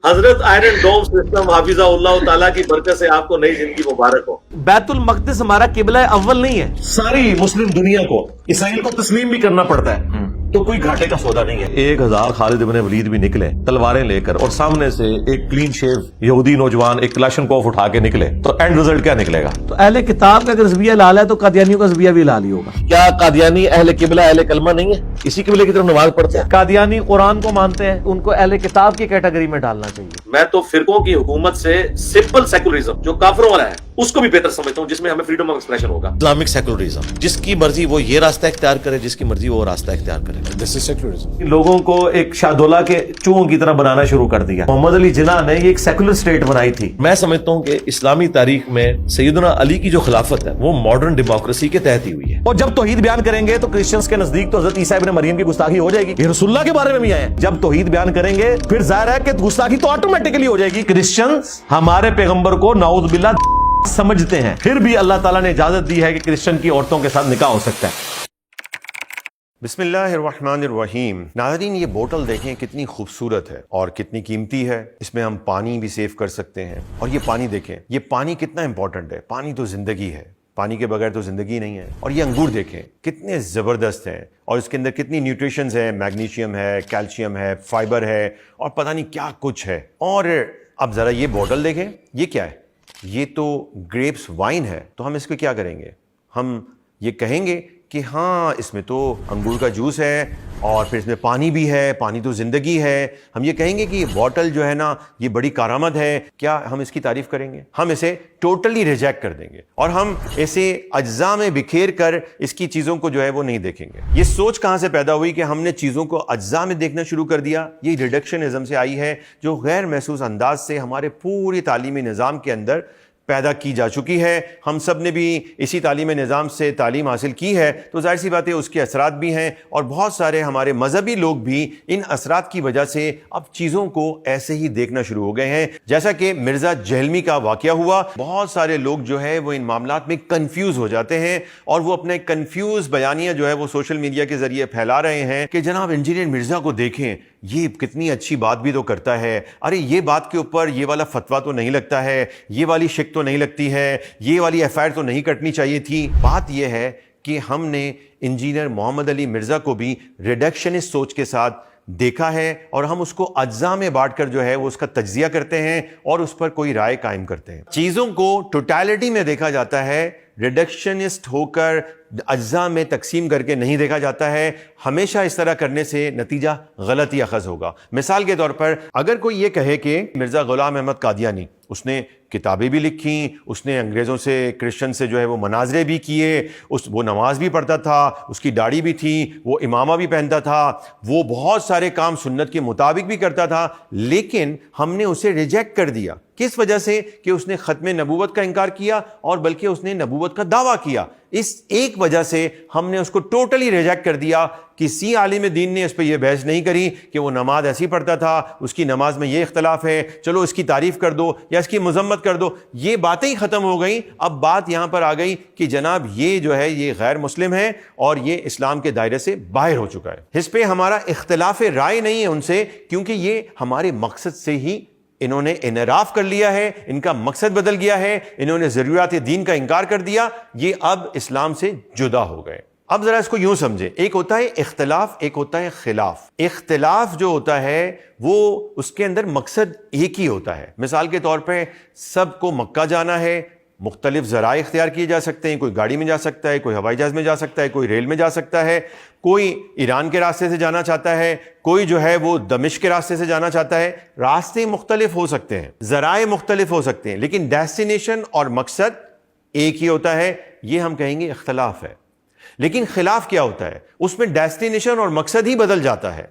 حضرت Iron Dome system حافظہ اللہ تعالیٰ کی برکت سے آپ کو نئی زندگی مبارک ہو. بیت المقدس ہمارا قبلہ اول نہیں ہے. ساری مسلم دنیا کو اسرائیل کو تسلیم بھی کرنا پڑتا ہے تو کوئی گھاٹے کا سودا نہیں ہے. 1000 خالد ابن ولید بھی نکلے تلواریں لے کر اور سامنے سے ایک کلین شیو یہودی نوجوان ایک کلاشنکوف اٹھا کے نکلے تو اینڈ رزلٹ کیا نکلے گا؟ تو اہل کتاب کا اگر زبیہ لال ہے تو قادیانیوں کا زبیہ بھی لال ہی ہوگا. کیا قادیانی اہل قبلہ اہل کلمہ نہیں ہے؟ اسی قبلے کی طرف نماز پڑھتے ہیں. قادیانی قرآن کو مانتے ہیں, ان کو اہل کتاب کی کیٹیگری میں ڈالنا چاہیے. میں تو فرقوں کی حکومت سے سمپل سیکولرزم جو کافروں والا ہے اس کو بھی بہتر سمجھتا ہوں, جس میں ہمیں فریڈم آف ایکسپریشن ہوگا. اسلامک سیکولرزم, جس کی مرضی وہ یہ راستہ اختیار کرے, جس کی مرضی وہ راستہ اختیار کرے. دس از سیکولرزم. لوگوں کو ایک شاہدولہ کے چوہوں کی طرح بنانا شروع کر دیا. محمد علی جناح نے یہ ایک سیکولر اسٹیٹ بنائی تھی. میں سمجھتا ہوں کہ اسلامی تاریخ میں سیدنا علی کی جو خلافت ہے وہ ماڈرن ڈیموکریسی کے تحت ہی ہوئی ہے. اور جب توحید بیان کریں گے تو کرسچنز کے نزدیک تو حضرت عیسیٰ ابن مریم کی گستاخی ہو جائے گی. یہ رسول اللہ کے بارے میں بھی آئے. جب توحید بیان کریں گے پھر ظاہر ہے کہ گستاخی تو آٹومیٹکلی ہو جائے گی. کرسچنز ہمارے پیغمبر کو نعوذ باللہ سمجھتے ہیں, پھر بھی اللہ تعالیٰ نے اجازت دی ہے کہ کرسچن کی عورتوں کے ساتھ نکاح ہو سکتا ہے. بسم اللہ الرحمن الرحیم. ناظرین, یہ بوتل دیکھیں کتنی خوبصورت ہے اور کتنی قیمتی ہے. اس میں ہم پانی بھی سیو کر سکتے ہیں. اور یہ پانی دیکھیں, یہ پانی کتنا امپورٹنٹ ہے. پانی تو زندگی ہے, پانی کے بغیر تو زندگی نہیں ہے. اور یہ انگور دیکھیں کتنے زبردست ہیں اور اس کے اندر کتنی نیوٹریشنز ہیں. میگنیشیم ہے, کیلشیم ہے, فائبر ہے اور پتہ نہیں کیا کچھ ہے. اور اب ذرا یہ بوتل دیکھیں, یہ کیا ہے؟ یہ تو گریپس وائن ہے. تو ہم اس کو کیا کریں گے؟ ہم یہ کہیں گے کہ ہاں اس میں تو انگور کا جوس ہے اور پھر اس میں پانی بھی ہے, پانی تو زندگی ہے. ہم یہ کہیں گے کہ یہ بوتل جو ہے نا یہ بڑی کارآمد ہے. کیا ہم اس کی تعریف کریں گے؟ ہم اسے ٹوٹلی ریجیکٹ کر دیں گے اور ہم اسے اجزاء میں بکھیر کر اس کی چیزوں کو جو ہے وہ نہیں دیکھیں گے. یہ سوچ کہاں سے پیدا ہوئی کہ ہم نے چیزوں کو اجزاء میں دیکھنا شروع کر دیا؟ یہ ریڈکشنزم سے آئی ہے جو غیر محسوس انداز سے ہمارے پوری تعلیمی نظام کے اندر پیدا کی جا چکی ہے. ہم سب نے بھی اسی تعلیمی نظام سے تعلیم حاصل کی ہے تو ظاہر سی بات ہے اس کے اثرات بھی ہیں. اور بہت سارے ہمارے مذہبی لوگ بھی ان اثرات کی وجہ سے اب چیزوں کو ایسے ہی دیکھنا شروع ہو گئے ہیں. جیسا کہ مرزا جہلمی کا واقعہ ہوا, بہت سارے لوگ جو ہے وہ ان معاملات میں کنفیوز ہو جاتے ہیں اور وہ اپنے کنفیوز بیانیہ جو ہے وہ سوشل میڈیا کے ذریعے پھیلا رہے ہیں کہ جناب انجینئر مرزا کو دیکھیں, یہ کتنی اچھی بات بھی تو کرتا ہے. ارے یہ بات کے اوپر یہ والا فتویٰ تو نہیں لگتا ہے, یہ والی شک تو نہیں لگتی ہے, یہ والی ایف آئی آر تو نہیں کٹنی چاہیے تھی. بات یہ ہے کہ ہم نے انجینئر محمد علی مرزا کو بھی ریڈکشنسٹ سوچ کے ساتھ دیکھا ہے اور ہم اس کو اجزاء میں بانٹ کر جو ہے وہ اس کا تجزیہ کرتے ہیں اور اس پر کوئی رائے قائم کرتے ہیں. چیزوں کو ٹوٹیلٹی میں دیکھا جاتا ہے, ریڈکشنسٹ ہو کر اجزاء میں تقسیم کر کے نہیں دیکھا جاتا ہے. ہمیشہ اس طرح کرنے سے نتیجہ غلط ہی اخذ ہوگا. مثال کے طور پر اگر کوئی یہ کہے کہ مرزا غلام احمد قادیانی اس نے کتابیں بھی لکھی, اس نے انگریزوں سے کرسچن سے جو ہے وہ مناظرے بھی کیے, وہ نماز بھی پڑھتا تھا, اس کی داڑھی بھی تھی, وہ امامہ بھی پہنتا تھا, وہ بہت سارے کام سنت کے مطابق بھی کرتا تھا, لیکن ہم نے اسے ریجیکٹ کر دیا. کس وجہ سے؟ کہ اس نے ختم نبوت کا انکار کیا اور بلکہ اس نے نبوت کا دعویٰ کیا. اس ایک وجہ سے ہم نے اس کو ٹوٹلی ریجیکٹ کر دیا. کسی عالم دین نے اس پہ یہ بحث نہیں کری کہ وہ نماز ایسی پڑھتا تھا, اس کی نماز میں یہ اختلاف ہے, چلو اس کی تعریف کر دو یا اس کی مذمت کر دو. یہ باتیں ہی ختم ہو گئیں. اب بات یہاں پر آ گئی کہ جناب یہ جو ہے یہ غیر مسلم ہے اور یہ اسلام کے دائرے سے باہر ہو چکا ہے. اس پہ ہمارا اختلاف رائے نہیں ہے ان سے, کیونکہ یہ ہمارے مقصد سے ہی انہوں نے انحراف کر لیا ہے, ان کا مقصد بدل گیا ہے, انہوں نے ضروریات دین کا انکار کر دیا, یہ اب اسلام سے جدا ہو گئے. اب ذرا اس کو یوں سمجھیں, ایک ہوتا ہے اختلاف, ایک ہوتا ہے خلاف. اختلاف جو ہوتا ہے وہ اس کے اندر مقصد ایک ہی ہوتا ہے. مثال کے طور پہ سب کو مکہ جانا ہے, مختلف ذرائع اختیار کیے جا سکتے ہیں, کوئی گاڑی میں جا سکتا ہے, کوئی ہوائی جہاز میں جا سکتا ہے, کوئی ریل میں جا سکتا ہے, کوئی ایران کے راستے سے جانا چاہتا ہے, کوئی جو ہے وہ دمشق کے راستے سے جانا چاہتا ہے. راستے مختلف ہو سکتے ہیں, ذرائع مختلف ہو سکتے ہیں, لیکن ڈیسٹینیشن اور مقصد ایک ہی ہوتا ہے. یہ ہم کہیں گے اختلاف ہے. لیکن خلاف کیا ہوتا ہے؟ اس میں ڈیسٹینیشن اور مقصد ہی بدل جاتا ہے.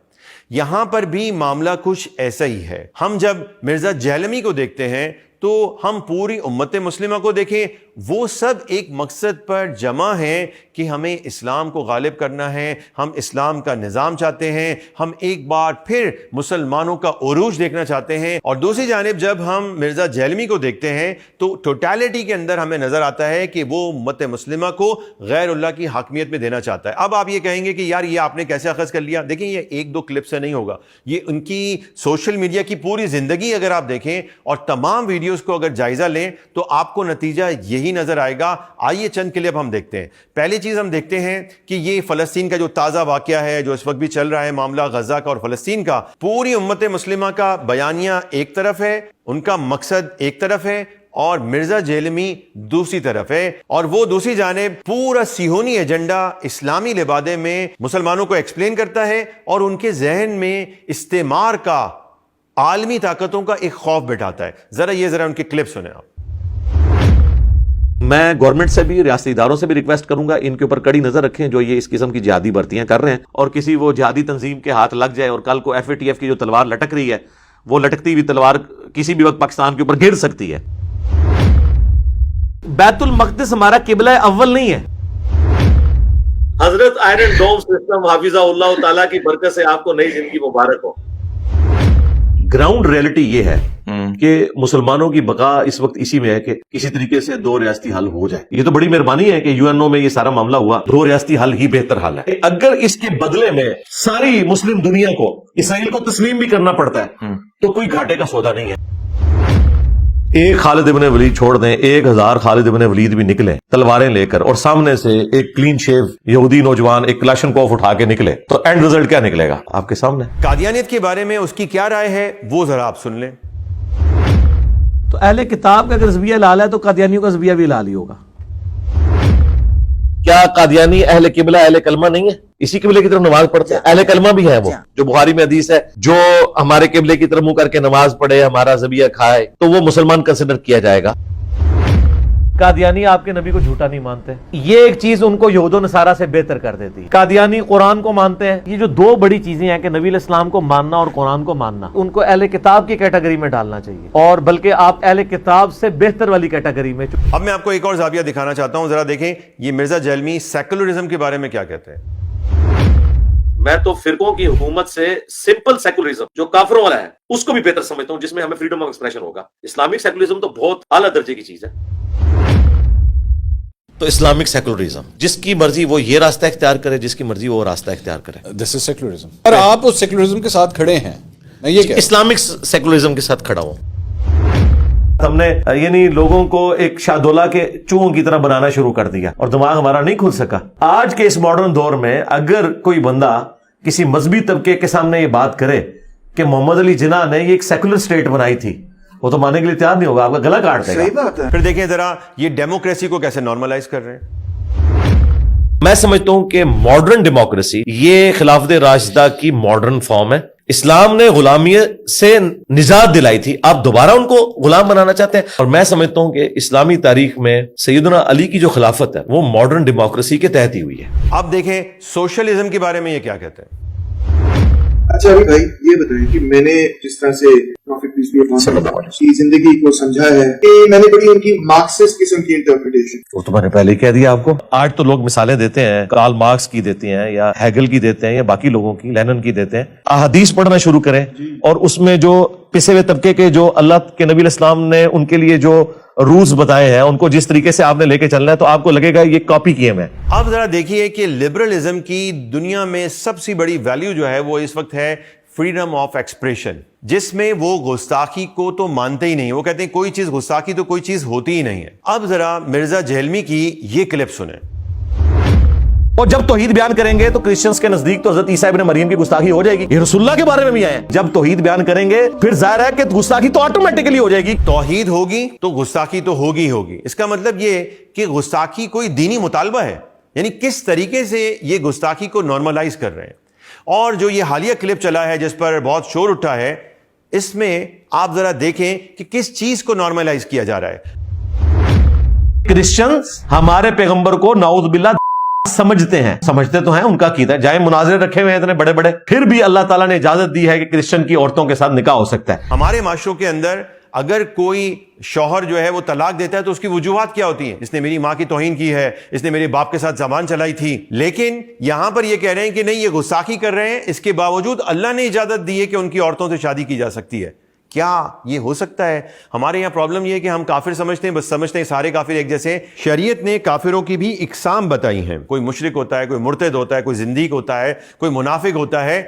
یہاں پر بھی معاملہ کچھ ایسا ہی ہے. ہم جب مرزا جہلمی کو دیکھتے ہیں تو ہم پوری امت مسلمہ کو دیکھیں، وہ سب ایک مقصد پر جمع ہیں کہ ہمیں اسلام کو غالب کرنا ہے، ہم اسلام کا نظام چاہتے ہیں، ہم ایک بار پھر مسلمانوں کا عروج دیکھنا چاہتے ہیں۔ اور دوسری جانب جب ہم مرزا جیلمی کو دیکھتے ہیں تو ٹوٹیلٹی کے اندر ہمیں نظر آتا ہے کہ وہ امت مسلمہ کو غیر اللہ کی حاکمیت میں دینا چاہتا ہے۔ اب آپ یہ کہیں گے کہ یار یہ آپ نے کیسے اخذ کر لیا؟ دیکھیں یہ ایک دو کلپ سے نہیں ہوگا، یہ ان کی سوشل میڈیا کی پوری زندگی اگر آپ دیکھیں اور تمام ویڈیوز کو اگر جائزہ لیں تو آپ کو نتیجہ یہی نظر آئے گا۔ آئیے چند کلپ ہم دیکھتے ہیں۔ پہلی چیز ہم دیکھتے ہیں کہ یہ فلسطین کا جو تازہ واقعہ ہے، جو اس وقت بھی چل رہا ہے، معاملہ غزہ کا اور فلسطین کا، پوری امت مسلمہ کا بیانیہ ایک طرف ہے، ان کا مقصد ایک طرف ہے اور مرزا جیلمی دوسری طرف ہے، اور وہ دوسری جانب پورا صہیونی ایجنڈا اسلامی لبادے میں مسلمانوں کو ایکسپلین کرتا ہے اور ان کے ذہن میں استعمار کا، عالمی طاقتوں کا ایک خوف بٹھاتا ہے۔ ذرا ان کے کلپ سنیں آپ۔ میں گورنمنٹ سے بھی، ریاستی اداروں سے بھی ریکویسٹ کروں گا ان کے اوپر کڑی نظر رکھیں جو یہ اس قسم کی جہادی برتیاں کر رہے ہیں، اور کسی وہ جہادی تنظیم کے ہاتھ لگ جائے اور کل کو FATF کی جو تلوار لٹک رہی ہے وہ لٹکتی ہوئی تلوار کسی بھی وقت پاکستان کے اوپر گر سکتی ہے۔ بیت المقدس ہمارا قبلہ اول نہیں ہے۔ حضرت آئرن ڈوم سسٹم حافظہ اللہ تعالیٰ کی برکت سے آپ کو نئی زندگی مبارک ہو۔ گراؤنڈ ریئلٹی یہ ہے کہ مسلمانوں کی بقا اس وقت اسی میں ہے کہ کسی طریقے سے دو ریاستی حل ہو جائے۔ یہ تو بڑی مہربانی ہے کہ UNO میں یہ سارا معاملہ ہوا، دو ریاستی حل ہی بہتر حل ہے۔ اگر اس کے بدلے میں ساری مسلم دنیا کو اسرائیل کو تسلیم بھی کرنا پڑتا ہے تو کوئی گھاٹے کا سودا نہیں ہے۔ ایک خالد ابن ولید چھوڑ دیں، 1000 خالد ابن ولید بھی نکلیں تلواریں لے کر اور سامنے سے ایک کلین شیو یہودی نوجوان ایک کلاشنکوف اٹھا کے نکلے تو اینڈ رزلٹ کیا نکلے گا آپ کے سامنے۔ قادیانیت کے بارے میں اس کی کیا رائے ہے وہ ذرا آپ سن لیں۔ تو اہل کتاب کا اگر زبیہ لال ہے تو قادیانیوں کا زبیہ بھی لال ہی ہوگا۔ کیا قادیانی اہل قبلہ اہل کلمہ نہیں ہے؟ اسی قبلے کی طرف نماز پڑھتے ہیں، اہل کلمہ بھی ہیں وہ، جو بخاری میں حدیث ہے جو ہمارے قبلے کی طرف منہ کر کے نماز پڑھے، ہمارا ذبیحہ کھائے تو وہ مسلمان کنسیڈر کیا جائے گا۔ قادیانی آپ کے نبی کو جھوٹا نہیں مانتے، یہ ایک چیز ان کو یہود و نصارہ سے بہتر کر دیتی ہے۔ قادیانی قرآن کو مانتے ہیں۔ یہ جو دو بڑی چیزیں ہیں کہ نبی علیہ السلام کو ماننا اور قرآن کو ماننا، ان کو اہل کتاب کی کیٹیگری میں ڈالنا چاہیے، اور بلکہ آپ اہل کتاب سے بہتر والی کیٹیگری میں۔ اب میں آپ کو ایک اور زاویہ دکھانا چاہتا ہوں، ذرا دیکھیں یہ مرزا جیلمی سیکولرزم کے بارے میں کیا کہتے ہیں۔ میں تو فرقوں کی حکومت سے سمپل سیکولرزم جو کافروں والا ہے اس کو بھی بہتر سمجھتا ہوں، جس میں ہمیں فریڈم آف ایکسپریشن ہوگا۔ اسلامک سیکولرزم تو بہت اعلیٰ درجے کی چیز ہے۔ تو اسلامک سیکولرزم جس کی مرضی وہ یہ راستہ اختیار کرے، جس کی مرضی وہ راستہ اختیار کرے، دس از سیکولرزم، اور آپ اس سیکولرزم کے ساتھ کھڑے ہیں۔ میں یہ کہہ اسلامک سیکولرزم کے ساتھ کھڑا ہوں۔ ہم نے یعنی لوگوں کو ایک شاہدولہ کے چوہوں کی طرح بنانا شروع کر دیا اور دماغ ہمارا نہیں کھل سکا۔ آج کے اس ماڈرن دور میں اگر کوئی بندہ کسی مذہبی طبقے کے سامنے یہ بات کرے کہ محمد علی جناح نے یہ ایک سیکولر سٹیٹ بنائی تھی، وہ تو ماننے کے لیے تیار نہیں ہوگا، آپ کا گلا کاٹ دے گا۔ پھر دیکھیں ذرا یہ ڈیموکریسی کو کیسے نارملائز کر رہے ہیں۔ میں سمجھتا ہوں کہ ماڈرن ڈیموکریسی یہ خلافت راشدہ کی ماڈرن فارم ہے۔ اسلام نے غلامیت سے نجات دلائی تھی، آپ دوبارہ ان کو غلام بنانا چاہتے ہیں، اور میں سمجھتا ہوں کہ اسلامی تاریخ میں سیدنا علی کی جو خلافت ہے وہ ماڈرن ڈیموکریسی کے تحت ہی ہوئی ہے۔ اب دیکھیں سوشلزم کے بارے میں یہ کیا کہتے ہیں۔ اچھا ابھی بھائی یہ بتائیں کہ میں نے جس طرح سے پروفیٹ پیس بی اپان ہم کی زندگی کو سمجھا ہے کہ میں نے بڑی ان کی مارکسسٹ قسم کی انٹرپریٹیشن، وہ تو میں نے پہلے ہی کہہ دیا آپ کو۔ آج تو لوگ مثالیں دیتے ہیں، کارل مارکس کی دیتے ہیں یا ہیگل کی دیتے ہیں یا باقی لوگوں کی، لینن کی دیتے ہیں۔ احادیث پڑھنا شروع کریں اور اس میں جو پسے ہوئے طبقے کے جو اللہ کے نبی علیہ السلام نے ان کے لیے جو رولز بتائے ہیں ان کو جس طریقے سے آپ نے لے کے چلنا ہے تو آپ کو لگے گا یہ کاپی کیے میں۔ اب ذرا دیکھیے کہ لبرلزم کی دنیا میں سب سے بڑی ویلیو جو ہے وہ اس وقت ہے فریڈم آف ایکسپریشن، جس میں وہ گستاخی کو تو مانتے ہی نہیں، وہ کہتے ہیں کوئی چیز گستاخی تو کوئی چیز ہوتی ہی نہیں ہے۔ اب ذرا مرزا جیلمی کی یہ کلپ سنیں۔ اور جب توحید بیان کریں گے تو کرسچنز کے نزدیک تو حضرت عیسیٰ ابن مریم کی گستاخی ہو جائے گی، یہ رسول اللہ کے بارے میں بھی آئے ہیں۔ جب توحید بیان کریں گے پھر ظاہر ہے کہ گستاخی تو آٹومیٹکلی ہو جائے گی۔ توحید ہوگی تو گستاخی تو ہوگی ہوگی، اس کا مطلب یہ کہ گستاخی کوئی دینی مطالبہ ہے، یعنی کس طریقے سے یہ گستاخی کو نارملائز کر رہے ہیں۔ اور جو یہ حالیہ کلپ چلا ہے جس پر بہت شور اٹھا ہے، اس میں آپ ذرا دیکھیں کہ کس چیز کو نارملائز کیا جا رہا ہے۔ کرسچنز ہمارے پیغمبر کو نعوذ باللہ سمجھتے ہیں، سمجھتے تو ہیں، ان کا عقیدہ ہے، جائے مناظرے رکھے ہوئے ہیں اتنے بڑے بڑے، پھر بھی اللہ تعالیٰ نے اجازت دی ہے کہ کرسچن کی عورتوں کے ساتھ نکاح ہو سکتا ہے۔ ہمارے معاشروں کے اندر اگر کوئی شوہر جو ہے وہ طلاق دیتا ہے تو اس کی وجوہات کیا ہوتی ہیں؟ اس نے میری ماں کی توہین کی ہے، اس نے میرے باپ کے ساتھ زبان چلائی تھی. لیکن یہاں پر یہ کہہ رہے ہیں کہ نہیں، یہ گستاخی کر رہے ہیں، اس کے باوجود اللہ نے اجازت دی ہے کہ ان کی عورتوں سے شادی کی جا سکتی ہے. کیا یہ ہو سکتا ہے؟ ہمارے یہاں پرابلم یہ ہے کہ ہم کافر سمجھتے ہیں، بس سمجھتے ہیں سارے کافر ایک جیسے. شریعت نے کافروں کی بھی اقسام بتائی ہیں. کوئی مشرک ہوتا ہے، کوئی مرتد ہوتا ہے، کوئی زندیق ہوتا ہے، کوئی منافق ہوتا ہے.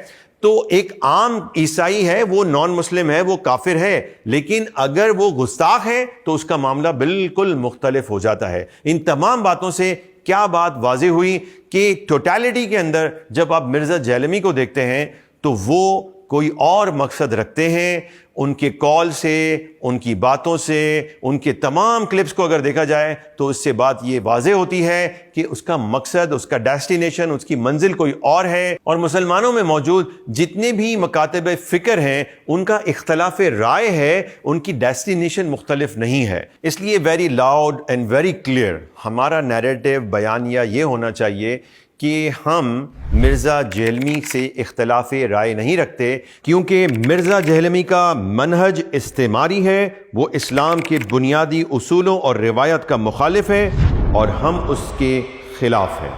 تو ایک عام عیسائی ہے، وہ نان مسلم ہے، وہ کافر ہے، لیکن اگر وہ گستاخ ہے تو اس کا معاملہ بالکل مختلف ہو جاتا ہے. ان تمام باتوں سے کیا بات واضح ہوئی کہ ٹوٹیلٹی کے اندر جب آپ مرزا جہلمی کو دیکھتے ہیں تو وہ کوئی اور مقصد رکھتے ہیں. ان کے کال سے، ان کی باتوں سے، ان کے تمام کلپس کو اگر دیکھا جائے تو اس سے بات یہ واضح ہوتی ہے کہ اس کا مقصد، اس کا ڈیسٹینیشن، اس کی منزل کوئی اور ہے. اور مسلمانوں میں موجود جتنے بھی مکاتب فکر ہیں ان کا اختلاف رائے ہے، ان کی ڈیسٹینیشن مختلف نہیں ہے. اس لیے very loud and very clear ہمارا نیریٹو بیانیہ یہ ہونا چاہیے کہ ہم مرزا جہلمی سے اختلاف رائے نہیں رکھتے، کیونکہ مرزا جہلمی کا منہج استعماری ہے، وہ اسلام کے بنیادی اصولوں اور روایت کا مخالف ہے اور ہم اس کے خلاف ہیں.